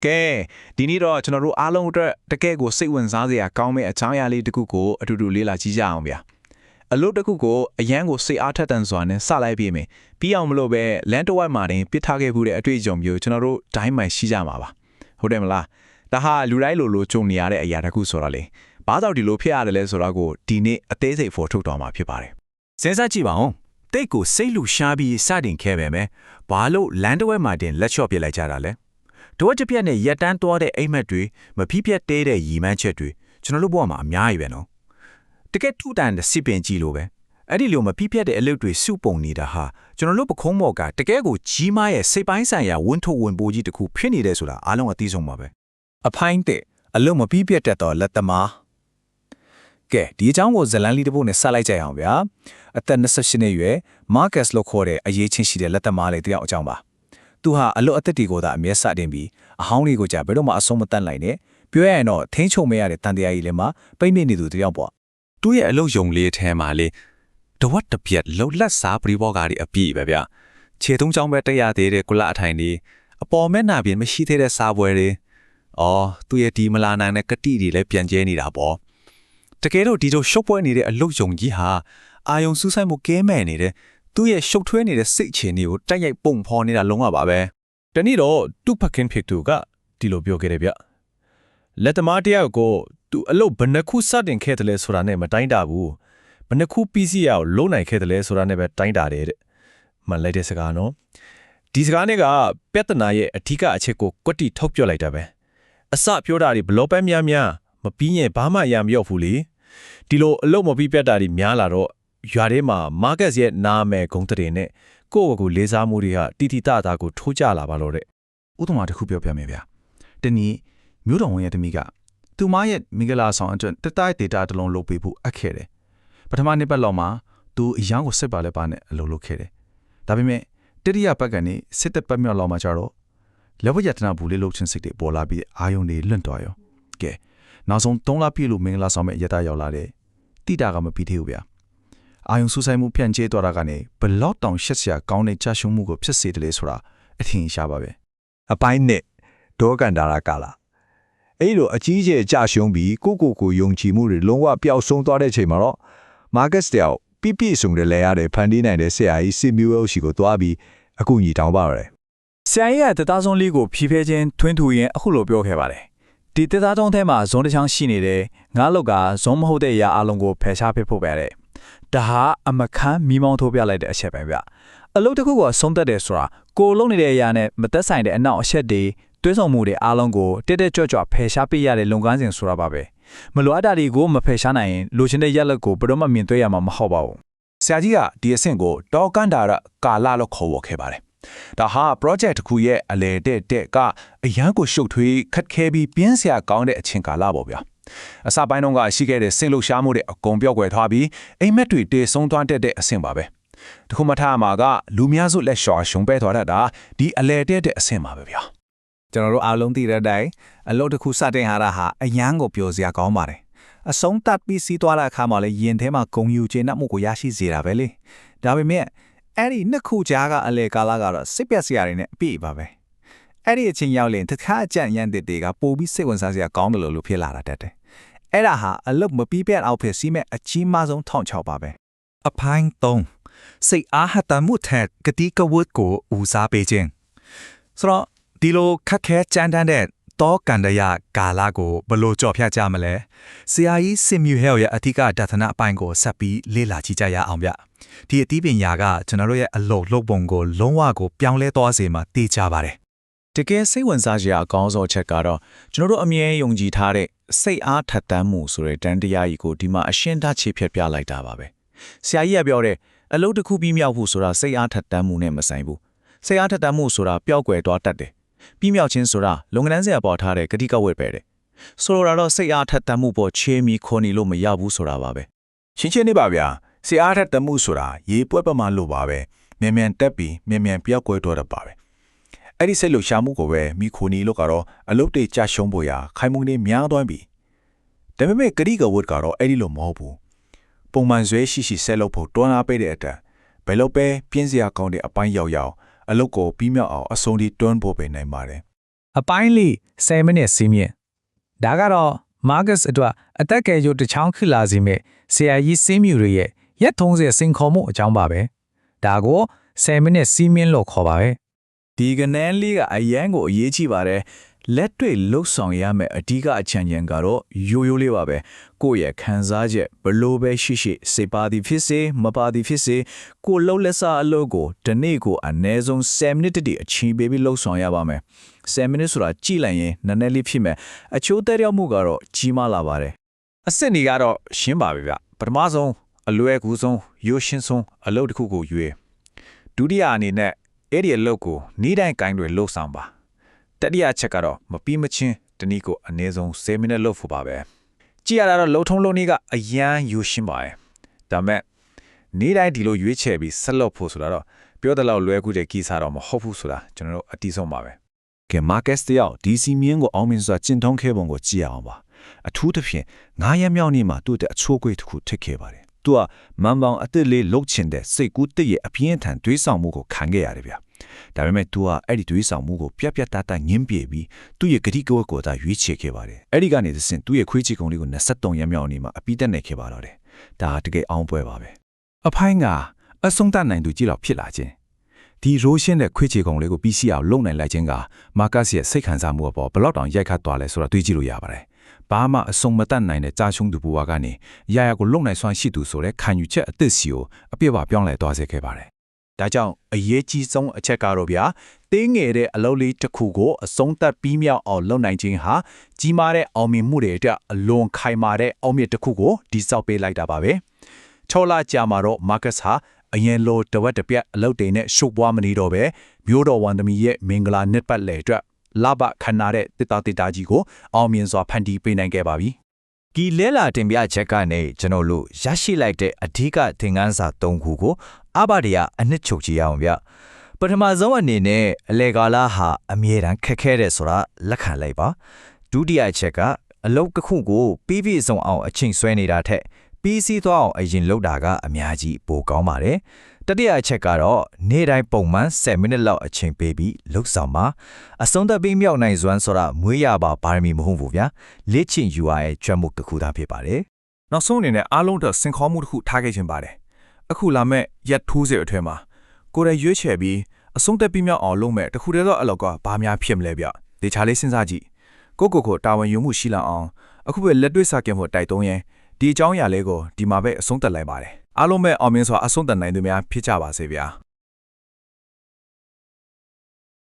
ကဲဒီနေ့တော့ကျွန်တော်တို့အားလုံးအတွက်တကယ့်ကိုစိတ်ဝင်စားစရာကောင်းမဲ့အချောင်းအရာလေးတစ်ခုကိုအတူတူလေ့လာကြည့်ကြအောင်ဗျာအလုပ်တစ်ခုကိုအရန်ကိုစိတ်အားထက်သန်စွာနဲ့စလိုက်ပြီးမယ်ပြီးအောင်မလို့ပဲလန်တဝိုက်မှာတင်ပစ်ထားခဲ့မှုတဲ့အတွေ့အကြုံမျိုးကျွန်တော်တို့ဒိုင်းမှန်ရှိကြမှာပါဟုတ်တယ်မလားဒါဟာလူတိုင်းလိုကြုံနေရတဲ့အရာတစ်ခုဆိုတော့လေဘာကြောင့်ဒီလိုဖြစ်ရတယ်လဲဆိုတော့ကိုဒီနေ့အသေးစိတ်ဖော်ထုတ်သွားမှာဖြစ်ပါတယ်စဉ်းစားကြည့်ပါဦးတိတ်ကိုစိတ်လူရှားပြီးစတင်ခဲ့ပဲမယ်ဘာလို့လန်တဝဲမှာတင်လက်လျှော့ပစ်လိုက်ကြတာလဲတော့တစ်ပြက်နဲ့ရက်တန်းသွားတဲ့အိမ်မက်တွေမဖိပြတ်တဲတဲ့ရီမန်းချက်တွေကျွန်တော်တို့ဘဝမှာအများကြီးပဲနော်တကယ်ထူတန်တဲ့စစ်ပင်ကြီးလိုပဲအဲ့ဒီလိုမဖိပြတ်တဲ့အလုပ်တွေစုပုံနေတာဟာကျွန်တော်တို့ပခုံးမော်ကတကယ်ကိုကြီးမားရဲ့စိတ်ပိုင်းဆိုင်ရာဝန်းထုတ်ဝင်ပိုးကြီးတစ်ခုဖြစ်နေတယ်ဆိုတာအားလုံးအသိဆုံးပါပဲအဖိုင်းတဲ့အလုပ်မဖိပြတ်တတ်တော့လက်သမားကဲဒီအကြောင်းကိုဇလန်လီတစ်ပုဒ်နဲ့ဆက်လိုက်ကြရအောင်ဗျာအသက်28နှစ်အရွယ်မာကတ်စ်လို့ခေါ်တဲ့အရေးချင်းရှိတဲ့လက်သမားလေးတယောက်အကြောင်းပါသူဟာအလွတ်အသက်တွေကိုသာအမျက်စတင်ပြီးအဟောင်းလေးကိုကြာဘယ်တော့မှအဆုံးမတတ်နိုင်နဲ့ပြောရရင်တော့ထင်းချုံမရတဲ့တန်တရားကြီးလည်းမှပိတ်မိနေသူတယောက်ပေါ့သူ့ရဲ့အလုပ်ယုံလေးထဲမှာလေတဝတ်တပြက်လှုပ်လက်စားပရိဘောဂါတွေအပြည့်ပဲဗျခြေသုံးချောင်းပဲတက်ရသေးတဲ့ကုလအထိုင်တွေအပေါ်မဲ့နာပြင်မရှိသေးတဲ့စားပွဲတွေသူ့ရဲ့ဒီမလာနိုင်တဲ့ကတိတွေလည်းပြန်ကျဲနေတာပေါ့တကယ်တော့ဒီလိုရှုပ်ပွဲနေတဲ့အလုပ်ယုံကြီးဟာအာယုံစူးစိုက်မှုကဲမဲ့နေတဲ့သူ့ရဲ့ရှုပ်ထွေးနေတဲ့စိတ်ချတွေကိုတိုက်ရိုက်ပုံဖော်နေတာလုံးဝပါပဲတနေ့တော့သူ့ဖခင်ဖြစ်သူကဒီလိုပြောခဲ့တယ်ဗျလက်သမားတယောက်ကိုသူအလုပ်ဘယ်နှခုစတင်ခဲ့တယ်လဲဆိုတာနဲ့မတိုင်းတာဘူးဘယ်နှခုပြီးစီရအောင်လုံးနိုင်ခဲ့တယ်လဲဆိုတာနဲ့ပဲတိုင်းတာတယ်တဲ့မှန်လိုက်တဲ့စကားနော်ဒီစကားနဲ့ကပြဿနာရဲ့အထူးအချက်ကိုကွက်တီထုတ်ပြလိုက်တာပဲအစပြောတာတွေဘလော့ပဲများမပြီးရင်ဘာမှရမရောက်ဘူးလေဒီလိုအလုပ်မပြီးပြတ်တာတွေများလာတော့ရွာထဲမှာမာကတ်ရဲ့နာမယ်ဂုံတရေနဲ့ကိုယ့်ကိုလေးစားမှုတွေဟာတီတီတာတာကိုထိုးကြလာပါလို့တဲ့ဥပမာတစ်ခုပြောပြမယ်ဗျာတနည်းမျိုးတော်ဝင်ရဲ့တမိကသူမရဲ့မင်္ဂလာဆောင်အတွက်တတိုက်ဒေတာတစ်လုံးလုပ်ပေးဖို့အပ်ခဲ့တယ်ပထမနှစ်ပတ်လောက်မှာသူအရန်ကိုစစ်ပါလဲပါနဲ့အလုပ်လုပ်ခဲ့တယ်ဒါပေမဲ့တတိယပတ်ကနေစစ်တပ်ပတ်မြောက်လောက်မှာကျတော့လက်ဝတ်ရတနာဘူးလေးလှုပ်ချင်းစိတ်တွေပေါ်လာပြီးအာယုံတွေလွင့်သွားရောကဲနောက်ဆုံး3လပြည့်လို့မင်္ဂလာဆောင်မဲ့ရတရောက်လာတယ်တိတာကမပြီးသေးဘူးဗျာအာယုံဆူဆိုင်မှုဖြန့်ကျဲသွားတာကနေဘလောက်တောင်ရှက်စရာကောင်းတဲ့ကြာရှုံးမှုကိုဖြစ်စေတယ်လေဆိုတာအထင်ရှားပါပဲအပိုင်းနဲ့ဒေါကန်ဒါရာကလာအဲ့လိုအကြီးကျယ်ကြာရှုံးပြီးကိုယုံကြည်မှုတွေလုံးဝပျောက်ဆုံးသွားတဲ့ချိန်မှာတော့မာကတ်စ်တယောက်ပြဆုံတဲ့လဲရတဲ့ဖန်တီးနိုင်တဲ့ဆရာကြီးစီမီဝဲရှိကိုတွားပြီးအကူအညီတောင်းပါရတယ်ဆရာကြီးကတသားဆုံးလေးကိုဖြည်းဖြည်းချင်းထွင်းထူရင်အခုလိုပြောခဲ့ပါတယ်ဒီတသားတုံးထဲမှာဇွန်တစ်ချောင်းရှိနေတယ်ငါးလောက်ကဇွန်မဟုတ်တဲ့အရာအလုံးကိုဖယ်ရှားပစ်ဖို့ပဲတဲ့ဒါဟာအမခန်းမီးမောင်းထိုးပြလိုက်တဲ့အချက်ပဲဗျအလုပ်တစ်ခုကိုဆုံးသက်တယ်ဆိုတာကိုလုံးနေတဲ့အရာနဲ့မသက်ဆိုင်တဲ့အနောက်အချက်တွေတွဲဆောင်မှုတွေအားလုံးကိုတက်ကြွဖယ်ရှားပေးရတဲ့လုပ်ငန်းစဉ်ဆိုတာပါပဲမလိုအပ်တာတွေကိုမဖယ်ရှားနိုင်ရင်လိုချင်တဲ့ရက်လက်ကိုဘယ်တော့မှမြင်တွေ့ရမှာမဟုတ်ပါဘူးဆရာကြီးကဒီအဆင့်ကိုဒေါကန်ဒါရကာလာလို့ခေါ်ဝေါ်ခဲ့ပါတယ်ဒါဟာ project တစ်ခုရဲ့အလေတဲ့ကအရန်ကိုရှုပ်ထွေးခက်ခဲပြီးပြင်းစရာကောင်းတဲ့အချိန်ကာလပေါ့ဗျာအစပိုင်းတုန်းကရှိခဲ့တဲ့စိတ်လှုပ်ရှားမှုတွေအကုန်ပြောက်ွယ်သွားပြီးအိမ်မက်တွေတေဆုံးသွားတဲ့အဆင့်ပါပဲတခုမှထားမှာကလူများစုလက်လျှော်ရှုံးပဲသွားတတ်တာဒီအလေတဲ့အဆင့်ပါပဲဗျာကျွန်တော်တို့အားလုံးသိတဲ့အတိုင်းအလုပ်တစ်ခုစတင်ရတာဟာအရန်ကိုပြောစရာကောင်းပါတယ်အဆုံးတတ်ပြီးစီးသွားတဲ့အခါမှာလည်းရင်ထဲမှာဂုံယူကျေနပ်မှုကိုရရှိစေတာပဲလေဒါပေမဲ့အဲ့ဒီနှစ်ခုကြားကအလေကာလကတော့စိတ်ပြက်စရာတွေနဲ့အပြည့်ပါပဲအဲ့ဒီအချိန်ရောက်ရင်တခါအကြံရန်တွေကပိုပြီးစိတ်ဝင်စားစရာကောင်းတယ်လို့ဖြစ်လာတာတဲ့အဲ့ဒါဟာအလုပ်မပြီးပြတ်အောင်ဖြစ်စီမဲ့အကြီးမားဆုံးထောင်ချောက်ပါပဲအပိုင်း3စိတ်အားဟတမှုထက်ကတိကဝတ်ကိုဦးစားပေးခြင်းဆိုတော့ဒီလိုခက်ခဲကြမ်းတမ်းတဲ့တောကန်တရကာလာကိုဘလို့ကြော်ဖြတ်ကြမလဲဆရာကြီးစင်မြူဟဲရဲ့အထူးဒသနာအပိုင်းကိုဆက်ပြီးလေ့လာကြည့်ကြရအောင်ဗျဒီအသိပညာကကျွန်တော်တို့ရဲ့အလုပ်ပုံကိုလုံးဝကိုပြောင်းလဲသွားစေမှာသိကြပါတယ်တကယ်စိတ်ဝင်စားစရာအကောင်းဆုံးချက်ကတော့ကျွန်တော်တို့အမြဲယုံကြည်ထားတဲ့စိတ်အားထက်သန်မှုဆိုတဲ့တန်တရားကြီးကိုဒီမှာအရှင်းတချေဖြတ်ပြလိုက်တာပါပဲဆရာကြီးကပြောတဲ့အလုပ်တစ်ခုပြီးမြောက်ဖို့ဆိုတာစိတ်အားထက်သန်မှုနဲ့မဆိုင်ဘူးစိတ်အားထက်သန်မှုဆိုတာပျောက်ကွယ်သွားတတ်တယ်ပြီးမြောက်ခြင်းဆိုတာလုပ်ငန်းစဉ်အပေါ်ထားတဲ့ဂတိကဝတ်ပဲတဲ့ဆိုလိုတာတော့စိတ်အားထက်သန်မှုပေါ်ချေးမီခေါ်နေလို့မရဘူးဆိုတာပါပဲရှင်းနေပါဗျာစိတ်အားထက်သန်မှုဆိုတာရေပွက်ပမာလို့ပါပဲမြန်တက်ပြီးမြန်ပျောက်ကွယ်တော့တတ်ပါပဲအဲ့ဒီစိတ်လှုပ်ရှားမှုကိုပဲမိခိုနီလို့ကတော့အလုပ်တွေကြာရှုံးဖို့ရာခိုင်မှုတွေများသွားပြီဒါပေမဲ့ဂတိကဝတ်ကတော့အဲ့ဒီလိုမဟုတ်ဘူးပုံမှန်ဇွဲရှိဆက်လုပ်ဖို့တွန်းအားပေးတဲ့အတွက်ဘယ်လိုပဲပြင်းစရာကောင်းတဲ့အပိုင်းရောက်အလုပ်ကိုပြီးမြောက်အောင်အဆုံးထိတွန်းဖို့ပဲနိုင်ပါတယ် အပိုင်းလေး10မိနစ်စီးမြင့်ဒါကတော့ Marcus အတွက်အသက်ကယ်ရုပ်တစ်ချောင်းခလာစီမဲ့ဆရာကြီးစင်းမြူတွေရဲ့ရက်ထုံးစဲစင်ခေါ်မှုအကြောင်းပါပဲဒါကို10မိနစ်စီးမြင့်လို့ခေါ်ပါပဲဒီကနန်းလေးကအရန်ကိုအရေးကြီးပါတယ်လက်တွေ့လှုပ်ဆောင်ရမယ့်အဓိကအချမ်းဉဏ်ကတော့ရိုးရိုးလေးပါပဲကိုယ့်ရဲ့ခံစားချက်ဘလို့ပဲရှိရှိစေပါသည်ဖြစ်စေမပါသည်ဖြစ်စေကိုလှုပ်လက်စားအလုပ်ကိုဒီနေ့ကိုအနည်းဆုံး10မိနစ်တည်းအချိန်ပေးပြီးလှုပ်ဆောင်ရပါမယ်10မိနစ်ဆိုတာကြည်လိုက်ရင်နည်းနည်းလေးဖြစ်မယ်အချိုးတက်ရောက်မှုကတော့ကြီးမားလာပါတယ် အစစ်နေကတော့ရှင်းပါပြီဗျပထမဆုံးအလွယ်ကူဆုံးရိုးရှင်းဆုံးအလုပ်တစ်ခုကိုရွေးဒုတိယအနေနဲ့အဲ့ဒီအလုပ်ကိုနေ့တိုင်းကိုင်းတွေလှုပ်ဆောင်ပါတတိယချက်ကတော့မပြီးမချင်းတနည်းကိုအနည်းဆုံး10မိနစ်လှုပ်ဖို့ပါပဲကြည့်ရတာတော့လှုပ်ထုံးလုံးနည်းကအရန်ရိုးရှင်းပါတယ်ဒါမဲ့နေ့တိုင်းဒီလိုရွေးချယ်ပြီးဆက်လုပ်ဖို့ဆိုတာတော့ပြောတဲ့လောက်လွယ်ကူတဲ့ကိစ္စတော့မဟုတ်ဘူးဆိုတာကျွန်တော်တို့အတိဆုံးပါပဲ ကဲ Marcus တယောက်ဒီစီမင်းကိုအောင်မြင်စွာကျင့်သုံးခဲ့ပုံကိုကြည့်အောင်ပါအထူးသဖြင့်9ရက်မြောက်နေ့မှာသူ့တဲ့အချိုးကွေးတစ်ခုထစ်ခဲ့ပါတယ်သူကမန်ပေါင်အစ်စ်လေးလှုပ်ချင်တဲ့စိတ်ကူးတည့်ရဲ့အပြင်းထန်တွေးဆောင်မှုကိုခံခဲ့ရတယ်ဗျဒါပေမဲ့သူကအဲ့ဒီတွေးဆောင်မှုကိုပြတ်ပြတ်သားသားငင်းပြေပြီးသူ့ရဲ့ဂတိကဝတ်ကိုသာရွေးချယ်ခဲ့ပါတယ်အဲ့ဒီကနေသစင်သူ့ရဲ့ခွေးချီကုံလေးကို23ရက်မြောက်နေ့မှာအပြီးတက်နေခဲ့ပါတော့တယ်ဒါတကယ်အောင်ပွဲပါပဲအဖိုင်းကအဆုံးသတ်နိုင်သူကြည့်တော့ဖြစ်လာခြင်းဒီရိုးရှင်းတဲ့ခွေးချီကုံလေးကိုပြီးစီအောင်လုံနိုင်လိုက်ခြင်းကမာကတ်ရဲ့စိတ်ခံစားမှုအပေါ်ဘလောက်တောင်ရိုက်ခတ်သွားလဲဆိုတာတွေးကြည့်လို့ရပါတယ်ဘာမှအဆုံးမတတ်နိုင်တဲ့ကြာရှုံးသူဘဝကနေရာရာကိုလုံနိုင်စွမ်းရှိသူဆိုတဲ့ခံယူချက်အသစ်စီကိုအပြည့်အဝပြောင်းလဲသွားစေခဲ့ပါတယ်ဒါကြောင့်အရေးကြီးဆုံးအချက်ကတော့ဗျာတင်းငယ်တဲ့အလုပ်လေးတစ်ခုကိုအဆုံးသတ်ပြီးမြောက်အောင်လုပ်နိုင်ခြင်းဟာကြီးမားတဲ့အောင်မြင်မှုတွေအတွက်အလွန်ခိုင်မာတဲ့အောင်မြင်တစ်ခုကိုဒီဆောက်ပေးလိုက်တာပါပဲ6လကြာမှာတော့ Marcus ဟာအရင်လိုတဝက်တပြက်အလုပ်တွေနဲ့ရှုပ်ပွားမနေတော့ပဲမျိုးတော်ဝန်သမီးရဲ့မင်္ဂလာနှစ်ပတ်လည်အတွက်လဘခဏတဲ့တစ်တာကြီးကိုအောင်မြင်စွာဖန်တီးပေးနိုင်ခဲ့ပါပြီ။ဒီလဲလာတင်ပြချက်ကနေကျွန်တော်တို့ရရှိလိုက်တဲ့အဓိကသင်ခန်းစာ၃ခုကိုအဘဒီယာအနှစ်ချုပ်ကြည့်အောင်ဗျ။ပထမဆုံးအနေနဲ့အလေကာလာဟာအမြဲတမ်းခက်ခဲတဲ့ဆိုတာလက်ခံလိုက်ပါ။ဒုတိယချက်ကအလုပ်တစ်ခုကိုပြီးပြည့်စုံအောင်အချိန်ဆွဲနေတာထက်ပြီးစီးသွားအောင်အရင်လုပ်တာကအများကြီးပိုကောင်းပါတယ်တတိယအချက်ကတော့နေ့တိုင်းပုံမှန်10မိနစ်လောက်အချိန်ပေးပြီးလှုပ်ဆောင်ပါအဆုံးသတ်ပြီးမြောက်နိုင်စွမ်းဆိုတာမွေးရပါပါရမီမဟုတ်ဘူးဗျာလေ့ကျင့် UI ရဲ့ကျွမ်းမှုတစ်ခုသာဖြစ်ပါတယ်နောက်ဆုံးအနေနဲ့အားလုံးတော့စင်ခေါ်မှုတစ်ခုထားခဲ့ခြင်းပါတယ်အခုလာမဲ့ရက်ထိုးစေအထွေမှာကိုယ်တိုင်ရွေးချယ်ပြီးအဆုံးသတ်ပြီးမြောက်အောင်လုပ်မဲ့တစ်ခုတည်းသောအလောက်ကဘာများဖြစ်မလဲဗျဒေချာလေးစဉ်းစားကြည့်ကိုတာဝန်ယူမှုရှိလာအောင်အခုပဲလက်တွေ့စကင်ဖို့တိုက်တွန်းရင်ဒီအကြောင်းအရာလေးကိုဒီမှာပဲအဆုံးသတ်လိုက်ပါတယ်အားလုံးပဲအောင်မြင်စွာအဆုံးသတ်နိုင်သူများဖြစ်ကြပါစေဗျာ